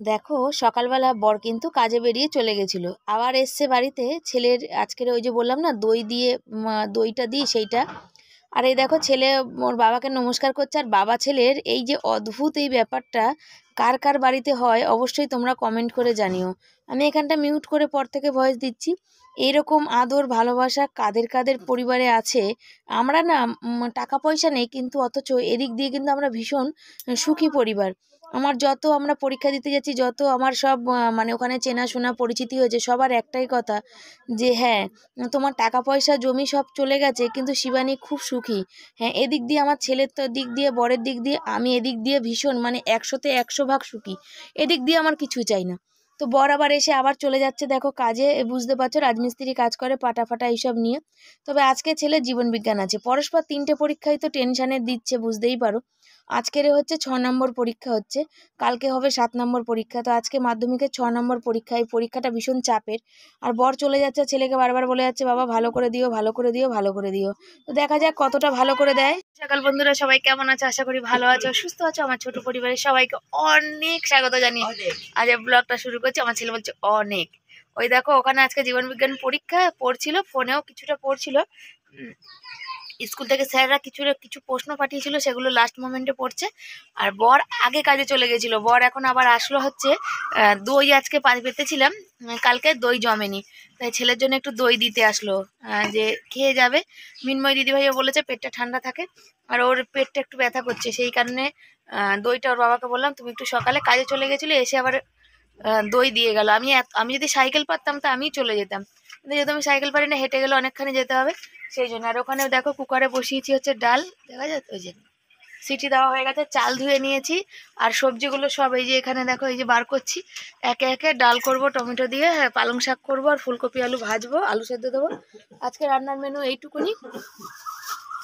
দেখো, সকালবেলা বর কিন্তু কাজে বেরিয়ে চলে গেছিল, আবার এসছে বাড়িতে। ছেলের আজকের ওই যে বললাম না, দই দিয়ে দইটা দিই সেইটা। আর এই দেখো, ছেলে ওর বাবাকে নমস্কার করছে। আর বাবা ছেলের এই যে অদ্ভুত এই ব্যাপারটা কার কার বাড়িতে হয় অবশ্যই তোমরা কমেন্ট করে জানিও। আমি এখানটা মিউট করে পর থেকে ভয়েস দিচ্ছি। এইরকম আদর ভালোবাসা কাদের কাদের পরিবারে আছে? আমরা না টাকা পয়সা নেই, কিন্তু অথচ এদিক দিয়ে কিন্তু আমরা ভীষণ সুখী পরিবার। আমার যত আমরা পরীক্ষা দিতে যাচ্ছি, যত আমার সব মানে ওখানে চেনাশোনা পরিচিতি হয়েছে, সবার একটাই কথা যে হ্যাঁ, তোমার টাকা পয়সা জমি সব চলে গেছে, কিন্তু শিবানী খুব সুখী। হ্যাঁ, এদিক দিয়ে আমার ছেলের তো দিক দিয়ে, বরের দিক দিয়ে, আমি এদিক দিয়ে ভীষণ মানে 100-তে 100 ভাগ সুখী। এদিক দিয়ে আমার কিছুই চাই না। তো বর আবার এসে আবার চলে যাচ্ছে দেখো কাজে। বুঝতে পারছো, রাজমিস্ত্রি কাজ করে, পাটা ফাটা এইসব নিয়ে। তবে আজকে ছেলের জীবন বিজ্ঞান আছে, পরস্পর 3টে পরীক্ষায় তো টেনশানের দিচ্ছে, বুঝতেই পারো। আজকের হচ্ছে 6 নম্বর পরীক্ষা হচ্ছে, কালকে হবে 7 নম্বর পরীক্ষা। তো আজকে মাধ্যমিকের 6 নম্বর পরীক্ষা, এই পরীক্ষাটা ভীষণ চাপের। আর বর চলে যাচ্ছে, ছেলেকে বারবার বলে যাচ্ছে, বাবা ভালো করে দিও, ভালো করে দিও, ভালো করে দিও। তো দেখা যাক কতটা ভালো করে দেয়। সকাল বন্ধুরা, সবাই কেমন আছো? আশা করি ভালো আছো, সুস্থ আছো। আমার ছোট পরিবারের সবাইকে অনেক স্বাগত জানিয়ে আজ ব্লগটা শুরু করছি। আমার ছেলে বলছে অনেক। ওই দেখো, ওখানে আজকে জীবন বিজ্ঞান পরীক্ষা পড়ছিল, ফোনেও কিছুটা পড়ছিল। স্কুল থেকে স্যাররা কিছু প্রশ্ন পাঠিয়েছিল, সেগুলো লাস্ট মোমেন্টে পড়ছে। আর বর আগে কাজে চলে গেছিল। বর এখন আবার আসলো হচ্ছে দই আজকে পেতেছিলাম, কালকে দই জমেনি, তাই ছেলের জন্য একটু দই দিতে আসলো। যে খেয়ে যাবে। মিনময় দিদিভাইও বলেছে পেটটা ঠান্ডা থাকে, আর ওর পেটটা একটু ব্যথা করছে, সেই কারণে দইটা ওর বাবাকে বললাম তুমি একটু সকালে কাজে চলে গেছিলো, এসে আবার দই দিয়ে গেল। আমি যদি সাইকেল পারতাম তো আমিই চলে যেতাম, কিন্তু যেহেতু আমি সাইকেল পারি না, হেঁটে গেলে অনেকখানি যেতে হবে, সেই জন্য। আর ওখানে দেখো কুকারে বসিয়েছি হচ্ছে ডাল, দেখা যাচ্ছে ওই যে সিটি দেওয়া হয়ে গেছে, চাল ধুয়ে নিয়েছি। আর সবজিগুলো সব এই যে এখানে দেখো, এই যে বার করছি একে একে। ডাল করব টমেটো দিয়ে, হ্যাঁ, পালং শাক করবো, আর ফুলকপি আলু ভাজবো, আলু সেদ্ধ দেবো। আজকে রান্নার মেনু এইটুকুনি।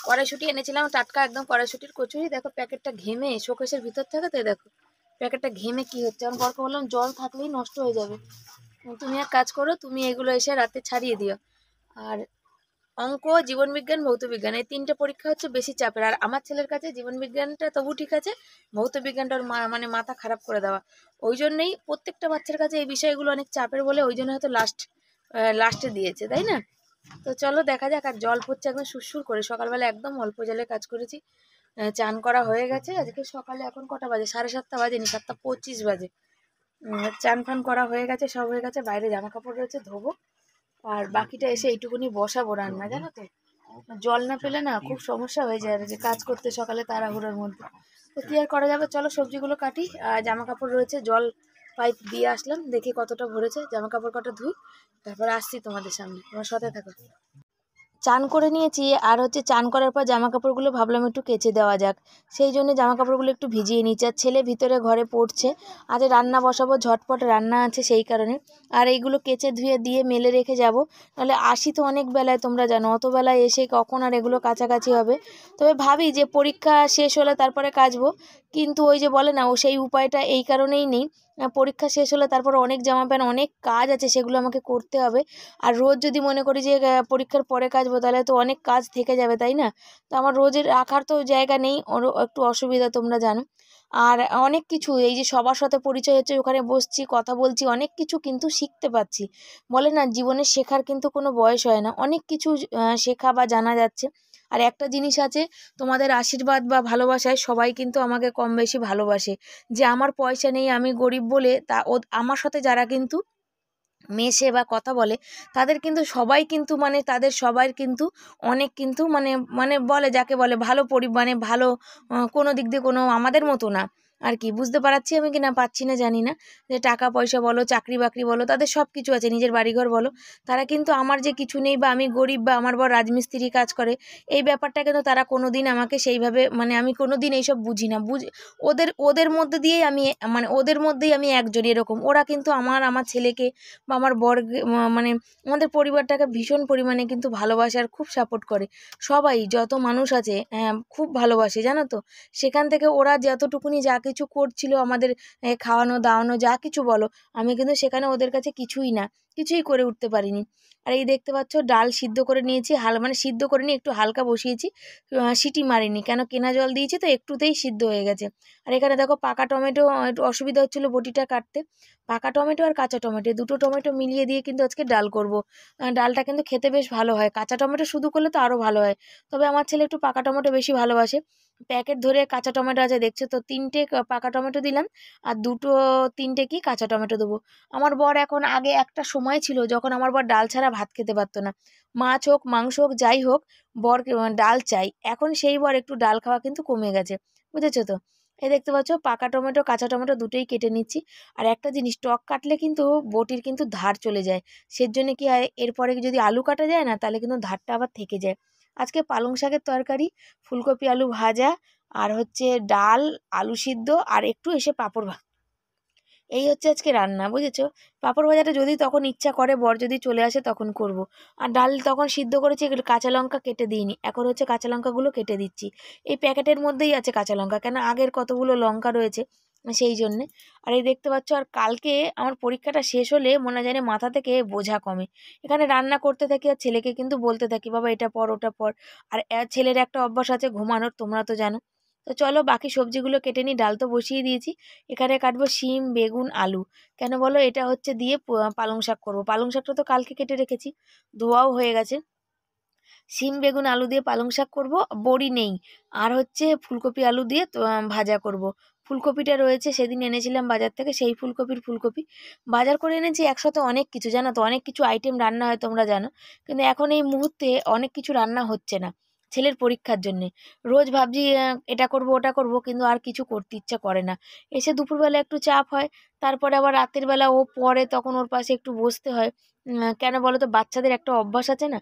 কড়াইশুঁটি এনেছিলাম টাটকা একদম, কড়াইশুঁটির কচুরি। দেখো প্যাকেটটা ঘেমে শোকেসের ভিতর থাকে, তো দেখো প্যাকেটটা ঘেমে কি হচ্ছে। আমার বরকে বললাম জল থাকলেই নষ্ট হয়ে যাবে, তুমি এক কাজ করো, তুমি এগুলো এসে রাতে ছাড়িয়ে দিও। আর অঙ্ক, জীবনবিজ্ঞান, ভৌতবিজ্ঞান, এই 3টে পরীক্ষা হচ্ছে বেশি চাপের। আর আমার ছেলের কাছে জীবনবিজ্ঞানটা তবু ঠিক আছে, ভৌতবিজ্ঞানটার মানে মাথা খারাপ করে দেওয়া। ওই জন্যই প্রত্যেকটা বাচ্চার কাছে এই বিষয়গুলো অনেক চাপের বলে ওই জন্য হয়তো লাস্টে দিয়েছে, তাই না? তো চলো দেখা যাক। আর জল পড়ছে একদম সুরসুর করে, সকালবেলা একদম অল্প জলে কাজ করেছি। চান করা হয়ে গেছে আজকে সকালে। এখন কটা বাজে? 7:30 বাজেনি, 7:25 বাজে। চান ফান করা হয়ে গেছে, সব হয়ে গেছে। বাইরে জামা কাপড় রয়েছে, ধোবো। আর বাকিটা এসে এইটুকুনি বসাবো রান্না, জানো তো। জল না পেলে না খুব সমস্যা হয়ে যায়, যে কাজ করতে সকালে তাড়াহুড়োর মধ্যে। তো কি আর করা যাবে, চলো সবজিগুলো কাটি। আর জামা কাপড় রয়েছে, জল পাইপ দিয়ে আসলাম, দেখি কতটা ভরেছে। জামা কাপড় কটা ধুই, তারপর আসছি তোমাদের সামনে, তোমার সাথে থাকো। চান করে নিয়েছি, আর হচ্ছে চান করার পর জামা কাপড়গুলো ভাবলাম একটু কেচে দেওয়া যাক, সেই জন্য জামা কাপড়গুলো একটু ভিজিয়ে নিচ্ছি। আর ছেলে ভিতরে ঘরে পড়ছে, আজ রান্না বসাবো, ঝটপট রান্না আছে সেই কারণে। আর এইগুলো কেচে ধুয়ে দিয়ে মেলে রেখে যাব, নাহলে আসি তো অনেক বেলায়, তোমরা জানো অত বেলায় এসে কখন আর এগুলো কাছাকাছি হবে। তবে ভাবি যে পরীক্ষা শেষ হলে তারপরে কাচবো, কিন্তু ওই যে বলে না, ও সেই উপায়টা এই কারণেই নেই। পরীক্ষা শেষ হলে তারপর অনেক জামা প্যান্ট, অনেক কাজ আছে, সেগুলো আমাকে করতে হবে। আর রোজ যদি মনে করি যে পরীক্ষার পরে কাচবো, তাহলে তো অনেক কাজ থেকে যাবে, তাই না? তো আমার রোজের রাখার তো জায়গা নেই, ওরও একটু অসুবিধা, তোমরা জানো। আর অনেক কিছু এই যে সবার সাথে পরিচয় হচ্ছে, ওখানে বসছি কথা বলছি, অনেক কিছু কিন্তু শিখতে পাচ্ছি। বলে না, জীবনে শেখার কিন্তু কোনো বয়স হয় না, অনেক কিছু শেখা বা জানা যাচ্ছে। আর একটা জিনিস আছে, তোমাদের আশীর্বাদ বা ভালোবাসায় সবাই কিন্তু আমাকে কম বেশি ভালোবাসে। যে আমার পয়সা নেই, আমি গরিব বলে, তা আমার সাথে যারা কিন্তু মেশে বা কথা বলে, তাদের কিন্তু সবাই কিন্তু মানে তাদের সবার কিন্তু অনেক কিন্তু মানে মানে বলে, যাকে বলে ভালো মানে ভালো, কোনো দিক দিয়ে কোনো আমাদের মতো না আর কি। বুঝতে পারছি আমি কি না পাচ্ছি না জানি না, যে টাকা পয়সা বলো, চাকরি বাকরি বলো, তাদের সব কিছু আছে, নিজের বাড়িঘর বলো, তারা কিন্তু আমার যে কিছু নেই, বা আমি গরিব, বা আমার বর রাজমিস্ত্রি কাজ করে, এই ব্যাপারটা কিন্তু তারা কোনো দিন আমাকে সেইভাবে মানে আমি কোনো দিন এইসব বুঝি না। ওদের ওদের মধ্যে দিয়েই আমি মানে ওদের মধ্যেই আমি একজন এরকম। ওরা কিন্তু আমার ছেলেকে বা আমার মানে আমাদের পরিবারটাকে ভীষণ পরিমাণে কিন্তু ভালোবাসে, আর খুব সাপোর্ট করে। সবাই যত মানুষ আছে খুব ভালোবাসে, জানো তো। সেখান থেকে ওরা যতটুকুনি যা কিছু করছিল আমাদের খাওয়ানো দাওয়ানো যা কিছু বলো, আমি কিন্তু সেখানে ওদের কাছে কিছুই না, কিছুই করে উঠতে পারিনি। আর এই দেখতে পাচ্ছ ডাল সিদ্ধ করে নিয়েছি, মানে সিদ্ধ করে নিয়ে একটু হালকা বসিয়েছি, সিটি মারিনি, কেন কেনা জল দিয়েছি তো একটুতেই সিদ্ধ হয়ে গেছে। আর এখানে দেখো পাকা টমেটো, একটু অসুবিধা হচ্ছিলো বটিটা কাটতে, পাকা টমেটো আর কাঁচা টমেটো দুটো টমেটো মিলিয়ে দিয়ে কিন্তু আজকে ডাল করব। ডালটা কিন্তু খেতে বেশ ভালো হয়, কাঁচা টমেটো শুধু করলে তো আরও ভালো হয়, তবে আমার ছেলে একটু পাকা টমেটো বেশি ভালোবাসে। প্যাকেট ধরে কাঁচা টমেটো আছে দেখছো তো, 3টে পাকা টমেটো দিলাম আর 3টে কি কাঁচা টমেটো দেবো। আমার বর এখন, আগে একটা সময় ছিল যখন আমার বর ডাল ছাড়া ভাত খেতে পারতো না, মাছ হোক মাংস হোক যাই হোক বর ডাল চাই, এখন সেই বর একটু ডাল খাওয়া কিন্তু কমে গেছে, বুঝেছো তো। এই দেখতে পাচ্ছ পাকা টমেটো কাঁচা টমেটো দুটোই কেটে নিচ্ছি। আর একটা জিনিস, টক কাটলে কিন্তু বটির কিন্তু ধার চলে যায়, সেজন্য কি হয় এরপরে যদি আলু কাটা যায় না তাহলে কিন্তু ধারটা আবার থেকে যায়। আজকে পালং শাকের তরকারি, ফুলকপি আলু ভাজা, আর হচ্ছে ডাল, আলু সিদ্ধ, আর একটু এসে পাঁপড় এই হচ্ছে আজকে রান্না, বুঝেছো। পাঁপড় ভাজাটা যদি তখন ইচ্ছা করে বর যদি চলে আসে তখন করব। আর ডাল তখন সিদ্ধ করেছি, কাঁচা লঙ্কা কেটে দিইনি, এখন হচ্ছে কাঁচা লঙ্কাগুলো কেটে দিচ্ছি। এই প্যাকেটের মধ্যেই আছে কাঁচা লঙ্কা, কেন আগের কতগুলো লঙ্কা রয়েছে সেই জন্যে। আর এই দেখতে পাচ্ছ, আর কালকে আমার পরীক্ষাটা শেষ হলে মনে জানে মাথা থেকে বোঝা কমে, এখানে রান্না করতে থাকি আর ছেলেকে কিন্তু বলতে থাকি বাবা এটা পর ওটা পর। আর ছেলের একটা অভ্যাস আছে ঘুমানোর, তোমরা তো জানো। তো চলো বাকি সবজিগুলো কেটে নিই, ডাল তো বসিয়ে দিয়েছি, এখানে কাটবো শিম বেগুন আলু। কেন বলো, এটা হচ্ছে দিয়ে পালং শাক করবো, পালং শাকটা তো কালকে কেটে রেখেছি, ধোয়াও হয়ে গেছে। শিম বেগুন আলু দিয়ে পালং শাক করবো, বড়ি নেই। আর হচ্ছে ফুলকপি আলু দিয়ে ভাজা করব। ফুলকপিটা রয়েছে, সেদিন এনেছিলাম বাজার থেকে, সেই ফুলকপি বাজার করে এনেছি একসাথে অনেক কিছু, জানো তো অনেক কিছু আইটেম রান্না হয় তোমরা জানো, কিন্তু এখন এই মুহূর্তে অনেক কিছু রান্না হচ্ছে না ছেলের পরীক্ষার জন্যে। রোজ ভাবছি এটা করব ওটা করব, কিন্তু আর কিছু করতে ইচ্ছা করে না। এসে দুপুরবেলা একটু চাপ হয়, তারপরে আবার রাতের বেলা ও পড়ে, তখন ওর পাশে একটু বসতে হয়। কেন বলো তো, বাচ্চাদের একটা অভ্যাস আছে না।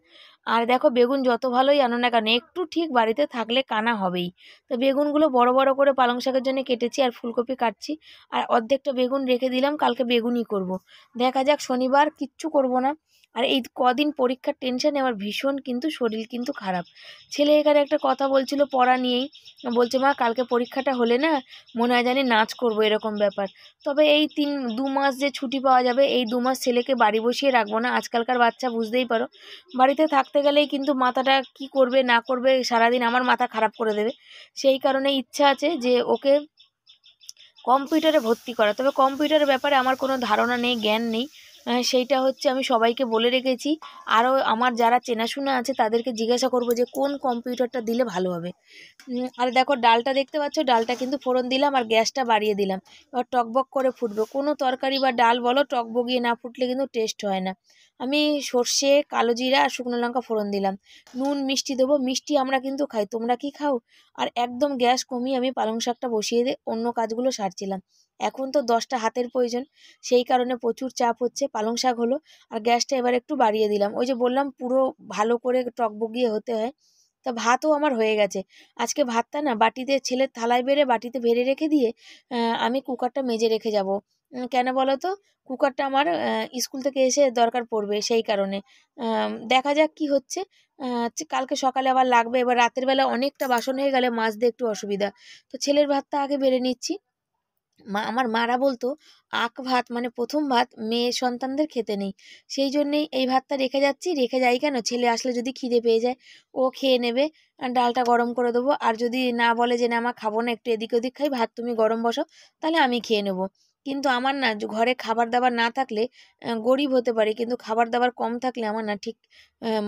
আর দেখো বেগুন যত ভালোই আনো না কেন একটু ঠিক বাড়িতে থাকলে কানা হবেই। তো বেগুনগুলো বড় বড় করে পালং শাকের জন্য কেটেছি, আর ফুলকপি কাটছি। আর অর্ধেকটা বেগুন রেখে দিলাম, কালকে বেগুনই করব। দেখা যাক, শনিবার কিচ্ছু করব না। আর এই কদিন পরীক্ষার টেনশনে আমার ভীষণ কিন্তু শরীর কিন্তু খারাপ। ছেলে এখানে একটা কথা বলছিল পড়া নিয়েই, বলছে মা কালকে পরীক্ষাটা হলে না মনে হয় জানি নাচ করব, এরকম ব্যাপার। তবে এই 2 মাস যে ছুটি পাওয়া যাবে, এই 2 মাস ছেলেকে বাড়ি বসিয়ে রাখবো না, আজকালকার বাচ্চা বুঝতেই পারো, বাড়িতে থাকতে গেলেই কিন্তু মাথাটা কি করবে না করবে সারাদিন আমার মাথা খারাপ করে দেবে। সেই কারণে ইচ্ছা আছে যে ওকে কম্পিউটারে ভর্তি করা, তবে কম্পিউটারের ব্যাপারে আমার কোনো ধারণা নেই, জ্ঞান নেই। সেইটা হচ্ছে আমি সবাইকে বলে রেখেছি, আরও আমার যারা চেনাশোনা আছে তাদেরকে জিজ্ঞাসা করব যে কোন কম্পিউটারটা দিলে ভালো হবে। আর দেখো ডালটা দেখতে পাচ্ছ, ডালটা কিন্তু ফোড়ন দিলাম আর গ্যাসটা বাড়িয়ে দিলাম, এবার টকবক করে ফুটবে। কোনো তরকারি বা ডাল বলো টকবগিয়ে না ফুটলে কিন্তু টেস্ট হয় না। আমি সর্ষে কালো জিরা আর শুকনো লঙ্কা ফোড়ন দিলাম, নুন মিষ্টি দেবো, মিষ্টি আমরা কিন্তু খাই, তোমরা কি খাও? আর একদম গ্যাস কমিয়ে আমি পালং শাকটা বসিয়ে দিয়ে অন্য কাজগুলো সারছিলাম। এখন তো 10টা হাতের প্রয়োজন, সেই কারণে প্রচুর চাপ হচ্ছে। পালং শাক হলো আর গ্যাসটা এবার একটু বাড়িয়ে দিলাম, ওই যে বললাম পুরো ভালো করে টকবগিয়ে হতে হয়। তা ভাতও আমার হয়ে গেছে। আজকে ভাতটা না বাটিতে, ছেলের থালায় বেড়ে বাটিতে বেড়ে রেখে দিয়ে আমি কুকারটা মেজে রেখে যাব। কেন বলো তো, কুকারটা আমার স্কুল থেকে এসে দরকার পড়বে, সেই কারণে দেখা যাক কি হচ্ছে। কালকে সকালে আবার লাগবে, এবার রাতের বেলা অনেকটা বাসন হয়ে গেলে মাজতে একটু অসুবিধা। তো ছেলের ভাতটা আগে বেড়ে নিচ্ছি। আমার মারা বলতো ভাত মানে প্রথম ভাত মেয়ে সন্তানদের খেতে নেই, সেই জন্যেই এই ভাতটা রেখে যাচ্ছি, রেখে যাই কেন, ছেলে আসলে যদি খিদে পেয়ে যায় ও খেয়ে নেবে। আর ডালটা গরম করে দেবো, আর যদি না বলে যে না আমার খাবো না একটু এদিক ওদিক খাই, ভাত তুমি গরম বসাও, তাহলে আমি খেয়ে নেবো। কিন্তু আমার না ঘরে খাবার দাবার না থাকলে, গরিব হতে পারি কিন্তু খাবার দাবার কম থাকলে আমার না ঠিক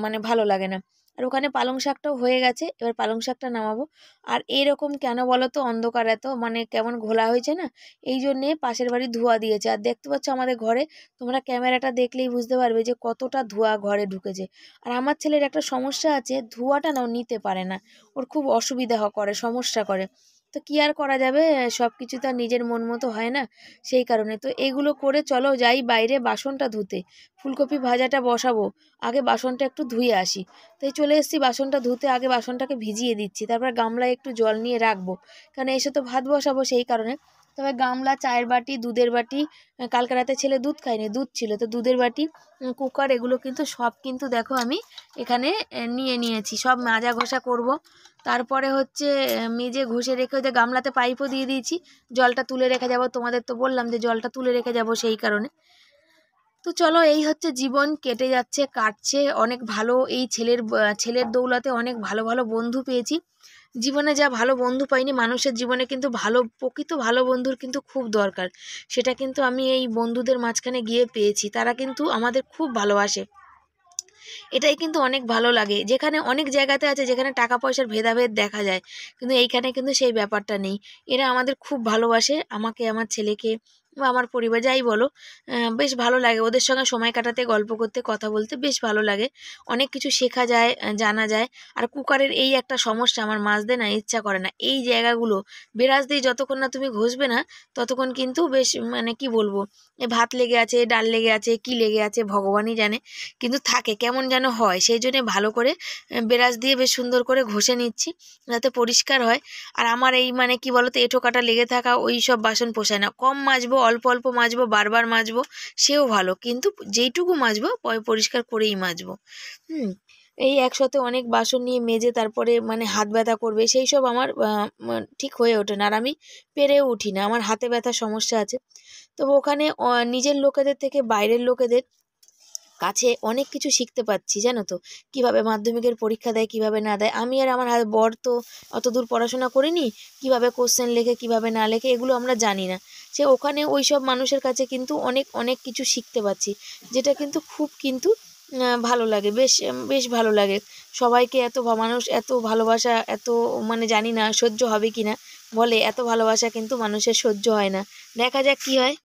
মানে ভালো লাগে না। আর ওখানে পালং শাকটাও হয়ে গেছে, এবার পালং শাকটা নামাবো। আর এরকম কেন বলো তো, অন্ধকার এত মানে কেমন ঘোলা হয়েছে না, এই জন্যে পাশের বাড়ি ধোঁয়া দিয়েছে। আর দেখতে পাচ্ছ আমাদের ঘরে, তোমরা ক্যামেরাটা দেখলেই বুঝতে পারবে যে কতটা ধোঁয়া ঘরে ঢুকেছে। আর আমার ছেলের একটা সমস্যা আছে, ধোঁয়াটা না ও নিতে পারে না, ওর খুব অসুবিধা করে, সমস্যা করে। তো কি আর করা যাবে, সব কিছু তো আর নিজের মন মতো হয় না, সেই কারণে তো এগুলো করে চলো যাই বাইরে বাসনটা ধুতে, ফুলকপি ভাজাটা বসাবো, আগে বাসনটা একটু ধুয়ে আসি। তাই চলে এসেছি বাসনটা ধুতে, আগে বাসনটাকে ভিজিয়ে দিচ্ছি, তারপর গামলায় একটু জল নিয়ে রাখবো, কারণ এসে তো ভাত বসাবো, সেই কারণে। তবে গামলা, চায়ের বাটি, দুধের বাটি, কালকে রাতে ছেলে দুধ খায়নি, দুধ ছিল তো দুধের বাটি, কুকার, এগুলো কিন্তু সব কিন্তু দেখো আমি এখানে নিয়ে নিয়েছি। সব মাজা ঘষা করব। তারপরে হচ্ছে মেজে ঘষে রেখে ওই যে গামলাতে পাইপও দিয়ে দিয়েছি, জলটা তুলে রেখে যাব। তোমাদের তো বললাম যে জলটা তুলে রেখে যাব সেই কারণে। তো চলো, এই হচ্ছে জীবন, কেটে যাচ্ছে, কাটছে অনেক ভালো। এই ছেলের দৌলতে অনেক ভালো ভালো বন্ধু পেয়েছি। জীবনে যা ভালো বন্ধু পাইনি, মানুষের জীবনে কিন্তু প্রকৃত ভালো বন্ধুর কিন্তু খুব দরকার। সেটা কিন্তু আমি এই বন্ধুদের মাঝখানে গিয়ে পেয়েছি। তারা কিন্তু আমাদের খুব ভালোবাসে, এটাই কিন্তু অনেক ভালো লাগে। যেখানে অনেক জায়গাতে আছে যেখানে টাকা পয়সার ভেদাভেদ দেখা যায়, কিন্তু এইখানে কিন্তু সেই ব্যাপারটা নেই। এরা আমাদের খুব ভালোবাসে, আমাকে, আমার ছেলেকে বা আমার পরিবার যাই বলো। বেশ ভালো লাগে ওদের সঙ্গে সময় কাটাতে, গল্প করতে, কথা বলতে বেশ ভালো লাগে। অনেক কিছু শেখা যায়, জানা যায়। আর কুকারের এই একটা সমস্যা, আমার মাজতে না ইচ্ছা করে না। এই জায়গাগুলো ব্রাশ দিয়ে যতক্ষণ না তুমি ঘষবে না, ততক্ষণ কিন্তু বেশ মানে কি বলবো, ভাত লেগে আছে, ডাল লেগে আছে, কি লেগে আছে ভগবানই জানে, কিন্তু থাকে কেমন যেন হয়। সেই জন্যে ভালো করে ব্রাশ দিয়ে বেশ সুন্দর করে ঘষে নিচ্ছি যাতে পরিষ্কার হয়। আর আমার এই মানে কি বলতো, এঁঠো কাটা লেগে থাকা ওই সব বাসন পোষায় না। কম মাজবো, অল্প অল্প মাজবো, বারবার মাজবো, সেও ভালো, কিন্তু যেইটুকু মাজবো পরিষ্কার করেই মাজবো। এই একসাথে অনেক বাসন নিয়ে মেজে তারপরে মানে হাত ব্যথা করবে, সেই সব আমার ঠিক হয়ে ওঠে না। আর আমি পেরেও উঠি না, আমার হাতে ব্যথার সমস্যা আছে। তবে ওখানে নিজের লোকেদের থেকে বাইরের লোকেদের কাছে অনেক কিছু শিখতে পাচ্ছি, জানো তো, কিভাবে মাধ্যমিকের পরীক্ষা দেয়, কিভাবে না দেয়। আমি আর আমার বর তো অত দূর পড়াশোনা করিনি, কিভাবে কোশ্চেন লেখে কিভাবে না লেখে এগুলো আমরা জানি না। সে ওখানে ওই সব মানুষের কাছে কিন্তু অনেক অনেক কিছু শিখতে পাচ্ছি, যেটা কিন্তু খুব কিন্তু ভালো লাগে, বেশ বেশ ভালো লাগে। সবাইকে এত মানুষ এত ভালোবাসা, এত মানে জানি না সহ্য হবে কি না, বলে এত ভালোবাসা কিন্তু মানুষের সহ্য হয় না। দেখা যাক কি হয়।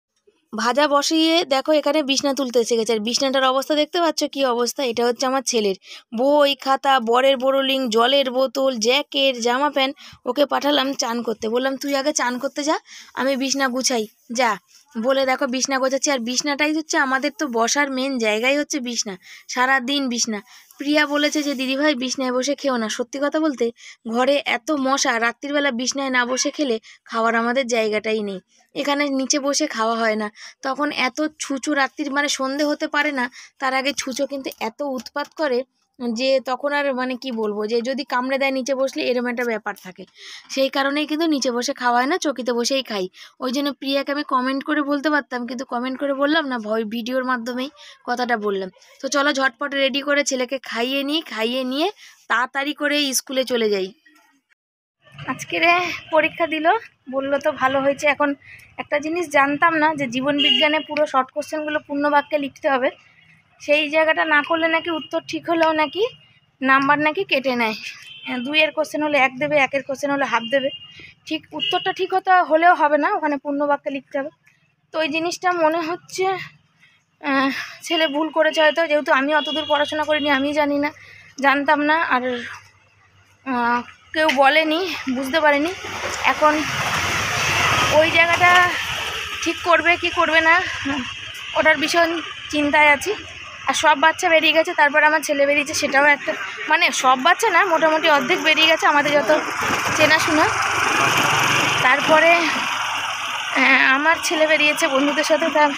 ভাজা বসিয়ে দেখো এখানে বিছনা তুলতে এসে গেছে। আর বিছনাটার অবস্থা দেখতে পাচ্ছ কি অবস্থা, এটা হচ্ছে আমার ছেলের বই খাতা, বরের বোরোলিং, জলের বোতল, জ্যাকেট, জামা প্যান্ট। ওকে পাঠালাম চান করতে, বললাম তুই আগে চান করতে যা, আমি বিছনা গুছাই, যা বলে দেখো বিছনা গোছাচ্ছি। আর বিছনাটাই হচ্ছে আমাদের তো বসার মেন জায়গাই হচ্ছে বিছনা, সারাদিন বিছনা। প্রিয়া বলেছে যে দিদিভাই বিছনায় বসে খেও না। সত্যি কথা বলতে ঘরে এত মশা, রাত্রিবেলা বিছনায় না বসে খেলে খাওয়ার আমাদের জায়গাটাই নেই। এখানে নিচে বসে খাওয়া হয় না, তখন এত ছুঁচো, রাত্রির মানে সন্ধে হতে পারে না তার আগে ছুঁচো কিন্তু এত উৎপাত করে যে তখন আর মানে কি বলবো, যে যদি কামড়ে দেয় নিচে বসলে, এরকম একটা ব্যাপার থাকে। সেই কারণেই কিন্তু নিচে বসে খাওয়া হয় না, চকিতে বসেই খাই। ওই জন্য প্রিয়াকে আমি কমেন্ট করে বলতে পারতাম, কিন্তু কমেন্ট করে বললাম না, ভিডিওর মাধ্যমেই কথাটা বললাম। তো চলো ঝটপট রেডি করে ছেলেকে খাইয়ে নিয়ে তাড়াতাড়ি করে স্কুলে চলে যাই। আজকের পরীক্ষা দিল, বললো তো ভালো হয়েছে। এখন একটা জিনিস জানতাম না, যে জীবন বিজ্ঞানে পুরো শর্ট কোশ্চেনগুলো পূর্ণ বাক্যে লিখতে হবে। সেই জায়গাটা না করলে নাকি উত্তর ঠিক হলেও নাকি নাম্বার নাকি কেটে নেয়। 2-এর কোশ্চেন হলে 1 দেবে, 1-এর কোশ্চেন হলে হাফ দেবে। ঠিক উত্তরটা ঠিক হলেও হবে না, ওখানে পূর্ণ বাক্যে লিখতে হবে। তো ওই জিনিসটা মনে হচ্ছে ছেলে ভুল করেছে হয়তো, যেহেতু আমি অতদূর পড়াশোনা করিনি, আমি জানি না, জানতাম না, আর কেউ বলেনি, বুঝতে পারিনি। এখন ওই জায়গাটা ঠিক করবে কি করবে না, ওটার ভীষণ চিন্তায় আছি। আর সব বাচ্চা বেরিয়ে গেছে, তারপর আমার ছেলে বেরিয়েছে, সেটাও একটা মানে সব বাচ্চা না, মোটামুটি অর্ধেক বেরিয়ে গেছে আমাদের যত চেনাশোনা। তারপরে আমার ছেলে বেরিয়েছে বন্ধুদের সাথে, তার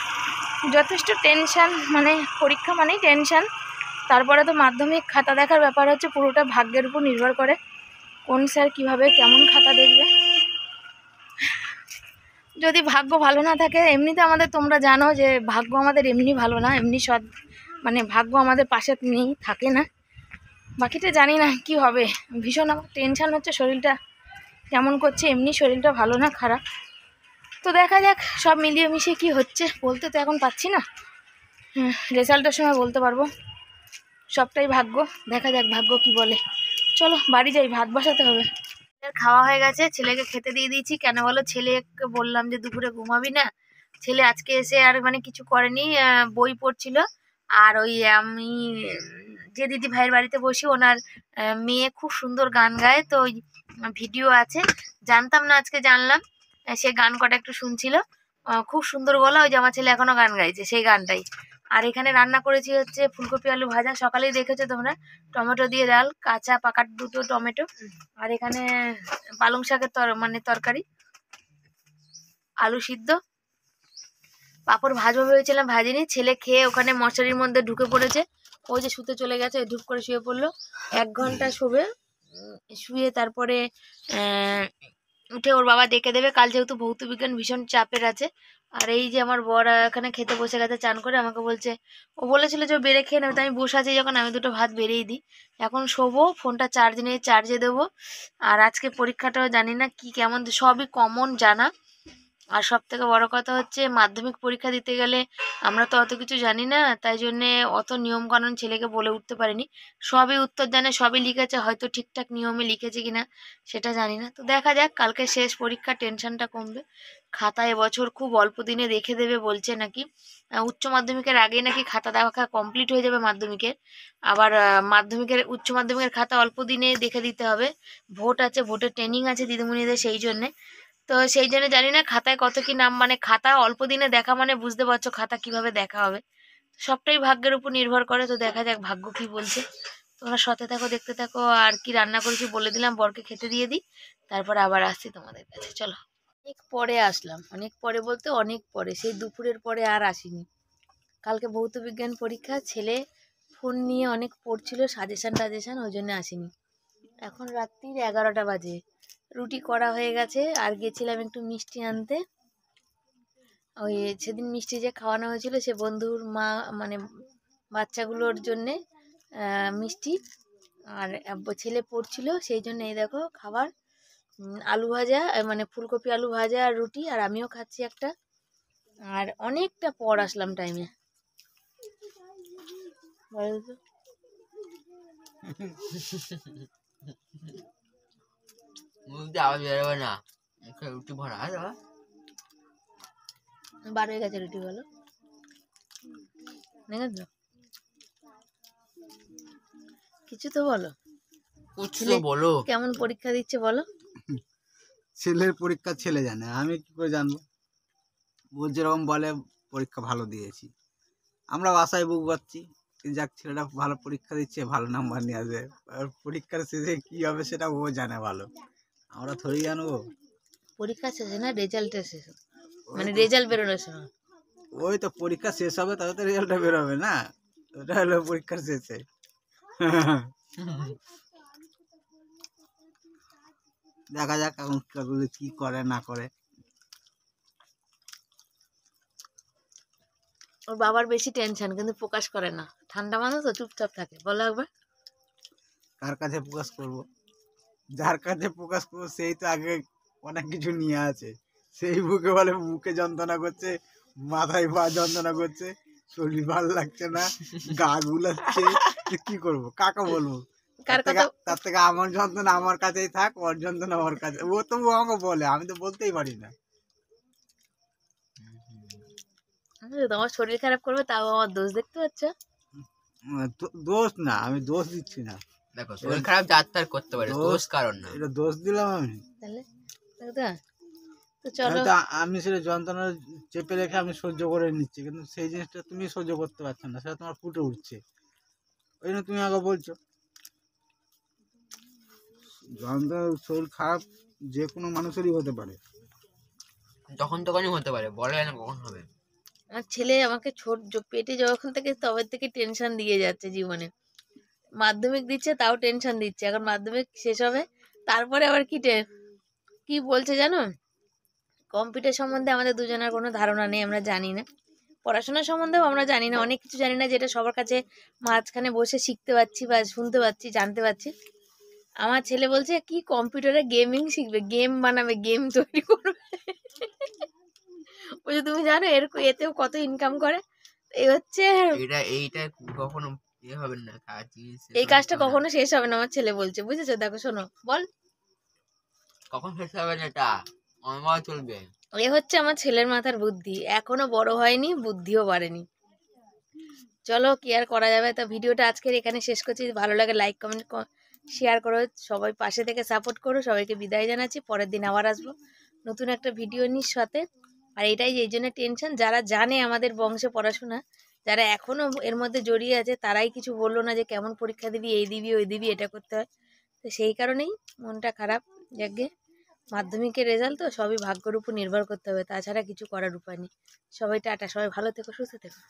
যথেষ্ট টেনশান, মানে পরীক্ষা মানেই টেনশান। তারপরে তো মাধ্যমিক খাতা দেখার ব্যাপার হচ্ছে, পুরোটা ভাগ্যের উপর নির্ভর করে কোন স্যার কীভাবে কেমন খাতা দেখবে। যদি ভাগ্য ভালো না থাকে, এমনিতে আমাদের তোমরা জানো যে ভাগ্য আমাদের এমনি ভালো না, এমনি মানে ভাগ্য আমাদের পাশে নেই, থাকে না। বাকিটা জানি না কি হবে, ভীষণ আমার টেনশান হচ্ছে, শরীরটা কেমন করছে, এমনি শরীরটা ভালো না, খারাপ। তো দেখা যাক সব মিলিয়ে মিশিয়ে কী হচ্ছে, বলতে তো এখন পাচ্ছি না। রেজাল্টের সময় বলতে পারবো, সবটাই ভাগ্য। দেখা যাক ভাগ্য কি বলে। চলো বাড়ি যাই, ভাত বসাতে হবে। খাওয়া হয়ে গেছে, ছেলেকে খেতে দিয়ে দিয়েছি। কেন বলো, ছেলেকে বললাম যে দুপুরে ঘুমাবি না, ছেলে আজকে এসে আর মানে কিছু করেনি, বই পড়ছিল। আর ওই আমি যে দিদি ভাইয়ের বাড়িতে বসি, ওনার মেয়ে খুব সুন্দর গান গায়, তো ওই ভিডিও আছে, জানতাম না আজকে জানলাম। সে গান কটা একটু শুনছিল, খুব সুন্দর গলা, ওই যে আমার ছেলে এখনো গান গাইছে সেই গানটাই। আর এখানে রান্না করেছি হচ্ছে ফুলকপি আলু ভাজা, সকালেই দেখেছো তোমরা, টমেটো দিয়ে ডাল, কাঁচা পাকা 2টো টমেটো। আর এখানে পালং শাকের মানে তরকারি। আলু সিদ্ধ, পাঁপড় ভাজবো ভেবেছিলাম ভাজিনি, ছেলে খেয়ে ওখানে মশারির মধ্যে ঢুকে পড়েছে, ওই যে শুতে চলে গেছে, ধূপ করে শুয়ে পড়লো। 1 ঘন্টা শোবে, শুয়ে তারপরে উঠে ওর বাবা ডেকে দেবে। কাল যেহেতু ভৌত বিজ্ঞান ভীষণ চাপের আছে। আর এই যে আমার বর এখানে খেতে বসে গেছে চান করে, আমাকে বলছে, ও বলেছিল যে ও বেড়ে খেয়ে নেবে, তো আমি বসে আছি যখন আমি দুটো ভাত বেড়েই দিই। এখন শোবো, ফোনটা চার্জ নিয়ে চার্জে দেবো। আর আজকে পরীক্ষাটাও জানি না কি কেমন, সবই কমন জানা। আর সব থেকে বড় কথা হচ্ছে মাধ্যমিক পরীক্ষা দিতে গেলে আমরা তো অত কিছু জানি না, তাই জন্যে অত নিয়ম কানুন ছেলেকে বলে উঠতে পারিনি। সবই উত্তর জানে, সবই লিখেছে, হয়তো ঠিকঠাক নিয়মে লিখেছে কিনা সেটা জানি না। তো দেখা যাক, কালকে শেষ পরীক্ষা, টেনশনটা কমবে। খাতা এবছর খুব অল্প দিনে দেখে দেবে বলছে নাকি, উচ্চ মাধ্যমিকের আগেই নাকি খাতা দেখা কমপ্লিট হয়ে যাবে মাধ্যমিকের। আবার মাধ্যমিকের উচ্চ মাধ্যমিকের খাতা অল্প দিনে দেখে দিতে হবে। ভোট আছে, ভোটের ট্রেনিং আছে দিদিমণিদের, সেই জন্যে। তো সেই জন্য জানি না খাতায় কত কি নাম, মানে খাতা অল্প দিনে দেখা মানে বুঝতে পারছো খাতা কিভাবে দেখা হবে। সবটাই ভাগ্যের উপর নির্ভর করে, তো দেখা যাক ভাগ্য কি বলছে। তোমরা সাথে থাকো, দেখতে থাকো। আর কি রান্না করেছি বলে দিলাম, বরকে খেতে দিয়ে দিই, তারপর আবার আসছি তোমাদের কাছে। চলো। অনেক পরে আসলাম, অনেক পরে বলতে অনেক পরে, সেই দুপুরের পরে আর আসিনি। কালকে ভৌত বিজ্ঞান পরীক্ষা, ছেলে ফোন নিয়ে অনেক পড়ছিল, সাজেশন টাজেশন, ওই জন্য আসিনি। এখন রাত্রির 11টা বাজে, রুটি করা হয়ে গেছে। আর গেছিলাম একটু মিষ্টি আনতে, ওই সেদিন মিষ্টি যে খাওয়ানো হয়েছিল সে বন্ধুর মা, মানে বাচ্চাগুলোর জন্যে মিষ্টি। আর ছেলে পড়ছিল, সেই জন্য এই দেখো খাবার, আলু ভাজা, মানে ফুলকপি আলু ভাজা আর রুটি, আর আমিও খাচ্ছি একটা। আর অনেকটা পর আসলাম টাইমে, বলো তো। আওয়াজ বেরোবে না, রুটি ভরা আছে। 12 হয়ে গেছে, রুটি বলো, দেখেছো? কিছু তো বলো, কিছু বলো। কেমন পরীক্ষা দিচ্ছে বলো। ছেলের পরীক্ষা ছেলে জানে, আমি কি করে জানবো? ও যেরকম বলে পরীক্ষা ভালো দিয়েছি, আমরা বাসায় বুক পাচ্ছি যাক ছেলেটা ভালো পরীক্ষা দিচ্ছে, ভালো নাম্বার নিয়ে আসবে। আর পরীক্ষার শেষে কি হবে সেটা ও জানে ভালো, আমরা থোড়ি জানবো। পরীক্ষা শেষে না, রেজাল্টের শেষে, মানে রেজাল্ট বেরোনোর সময়। ওই তো পরীক্ষা শেষ হবে তবে তো রেজাল্টটা বেরোবে না, ওটা হলো পরীক্ষার শেষে। দেখা যাক এখন কি করে না করে। ওর বাবার বেশি টেনশন, কিন্তু প্রকাশ করে না, ঠান্ডা মানুষ তো, চুপচাপ থাকে। বলো একবার। কার কাছে প্রকাশ করব? যার কাছে প্রকাশ করবো সেই তো আগে অনেক কিছু নিয়ে আছে, সেই বুকে বলে বুকে যন্ত্রণা করছে, মাথায় পা যন্ত্রণা করছে, শরীর ভালো লাগছে না, গা গুলাচ্ছে, কি করবো, কাকে বলবো? কার কথা? তার থেকে আমার যন্ত্রণা আমার কাছেই থাক, ওর যন্ত্রণা ওর কাছে। ও তো আমাকে বলে, আমি তো বলতেই পারি না। তোমার শরীর খারাপ করবে তাও আমার দোষ দেখতে পাচ্ছ? দোষ না, আমি দোষ দিচ্ছি না। দেখো শরীর খারাপ যার তার করতে পারে, দোষ কারণ না। এটা দোষ দিলাম আমি? তাহলে তো চলো। আমি সেটা যন্ত্রণা চেপে রেখে আমি সহ্য করে নিচ্ছি, কিন্তু সেই জিনিসটা তুমি সহ্য করতে পারছো না, সেটা তোমার ফুটে উঠছে, ওই জন্য তুমি আগে বলছো। যন্ত্রণা, শরীর খারাপ যে কোনো মানুষেরই হতে পারে, তখন তখনই হতে পারে, বলা যায় না কখন হবে। আমার ছেলে আমাকে পেটে যখন থেকে তবে থেকে টেনশন দিয়ে যাচ্ছে জীবনে। মাধ্যমিক দিচ্ছে তাও টেনশন দিচ্ছে, এখন মাধ্যমিক শেষ হবে, তারপরে আবার কি বলছে জানো? কম্পিউটার সম্বন্ধে আমাদের দুজনের কোনো ধারণা নেই, আমরা জানি না। পড়াশোনা সম্বন্ধেও আমরা জানি না, অনেক কিছু জানি না, যেটা সবার কাছে মাঝখানে বসে শিখতে পাচ্ছি বা শুনতে পাচ্ছি, জানতে পারছি। আমার ছেলে বলছে কি কম্পিউটারে গেমিং শিখবে, গেম বানাবে, গেম তৈরি করবে। বলছে তুমি জানো এতেও কত ইনকাম করে? এই হচ্ছে, এইটা কখনো হবে না কাজ, এই কাজটা কখনো শেষ হবে না, আমার ছেলে বলছে, বুঝেছো? দেখো শোনো, বল কখন শেষ হবে না, এটা অনবরত চলবে। এ হচ্ছে আমার ছেলের মাথার বুদ্ধি, এখনো বড় হয়নি, বুদ্ধিও বাড়েনি। চলো কি আর করা যাবে। তা ভিডিওটা আজকের এখানে শেষ করছি, ভালো লাগে লাইক কমেন্ট শেয়ার করো, সবাই পাশে থেকে সাপোর্ট করো। সবাইকে বিদায় জানাচ্ছি, পরের দিন আবার আসবো নতুন একটা ভিডিও নিয়ে সাথে। আর এটাই এই জন্য টেনশন, যারা জানে আমাদের বংশে পড়াশোনা, যারা এখনো এর মধ্যে জড়িয়ে আছে, তারাই কিছু বললো না যে কেমন পরীক্ষা দিবি, এই দিবি ওই দিবি, এটা করতে হয়। তো সেই কারণেই মনটা খারাপ। যাকে মাধ্যমিকের রেজাল্ট তো সবই ভাগ্যের উপর নির্ভর করতে হবে, তাছাড়া কিছু করার উপায় নেই। সবাই টাটা, সবাই ভালো থেকো, সুস্থ থেকো।